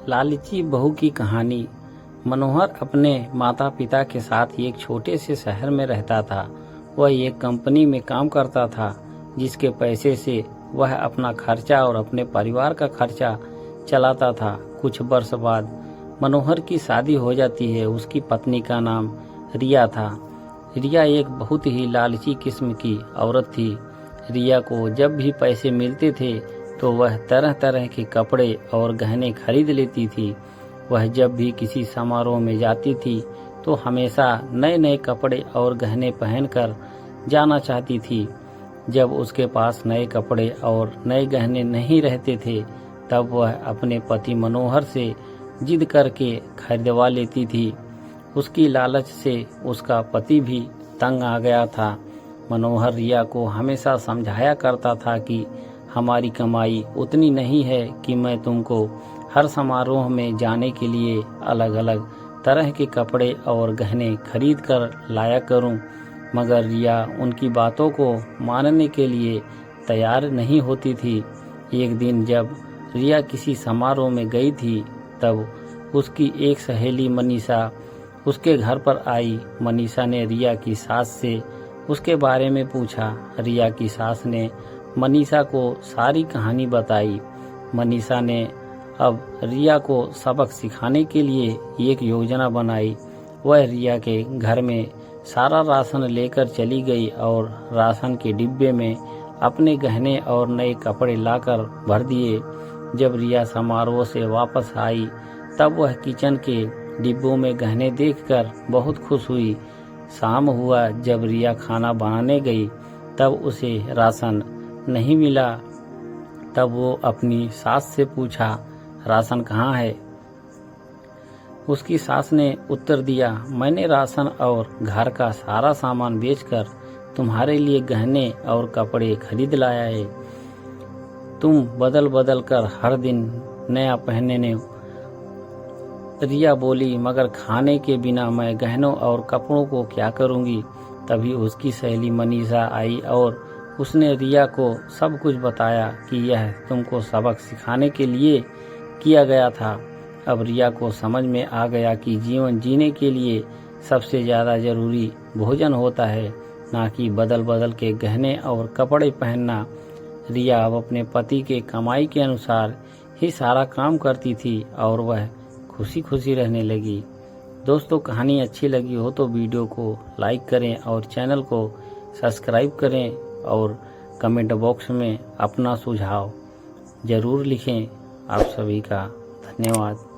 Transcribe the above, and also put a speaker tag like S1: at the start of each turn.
S1: लालची बहू की कहानी। मनोहर अपने माता पिता के साथ एक छोटे से शहर में रहता था। वह एक कंपनी में काम करता था, जिसके पैसे से वह अपना खर्चा और अपने परिवार का खर्चा चलाता था। कुछ वर्ष बाद मनोहर की शादी हो जाती है। उसकी पत्नी का नाम रिया था। रिया एक बहुत ही लालची किस्म की औरत थी। रिया को जब भी पैसे मिलते थे तो वह तरह तरह के कपड़े और गहने खरीद लेती थी। वह जब भी किसी समारोह में जाती थी तो हमेशा नए नए कपड़े और गहने पहनकर जाना चाहती थी। जब उसके पास नए कपड़े और नए गहने नहीं रहते थे तब वह अपने पति मनोहर से जिद करके खरीदवा लेती थी। उसकी लालच से उसका पति भी तंग आ गया था। मनोहर रिया को हमेशा समझाया करता था कि हमारी कमाई उतनी नहीं है कि मैं तुमको हर समारोह में जाने के लिए अलग अलग तरह के कपड़े और गहने खरीद कर लाया करूं। मगर रिया उनकी बातों को मानने के लिए तैयार नहीं होती थी। एक दिन जब रिया किसी समारोह में गई थी तब उसकी एक सहेली मनीषा उसके घर पर आई। मनीषा ने रिया की सास से उसके बारे में पूछा। रिया की सास ने मनीषा को सारी कहानी बताई। मनीषा ने अब रिया को सबक सिखाने के लिए एक योजना बनाई। वह रिया के घर में सारा राशन लेकर चली गई और राशन के डिब्बे में अपने गहने और नए कपड़े लाकर भर दिए। जब रिया समारोह से वापस आई तब वह किचन के डिब्बों में गहने देखकर बहुत खुश हुई। शाम हुआ, जब रिया खाना बनाने गई तब उसे राशन नहीं मिला। तब वो अपनी सास से पूछा, राशन कहाँ है? उसकी सास ने उत्तर दिया, मैंने राशन और घर का सारा सामान बेचकर तुम्हारे लिए गहने और कपड़े खरीद लाया है। तुम बदल बदल कर हर दिन नया पहनने। रिया बोली, मगर खाने के बिना मैं गहनों और कपड़ों को क्या करूंगी? तभी उसकी सहेली मनीषा आई और उसने रिया को सब कुछ बताया कि यह तुमको सबक सिखाने के लिए किया गया था। अब रिया को समझ में आ गया कि जीवन जीने के लिए सबसे ज़्यादा ज़रूरी भोजन होता है, ना कि बदल बदल के गहने और कपड़े पहनना। रिया अब अपने पति के कमाई के अनुसार ही सारा काम करती थी और वह खुशी खुशी रहने लगी। दोस्तों, कहानी अच्छी लगी हो तो वीडियो को लाइक करें और चैनल को सब्सक्राइब करें और कमेंट बॉक्स में अपना सुझाव ज़रूर लिखें। आप सभी का धन्यवाद।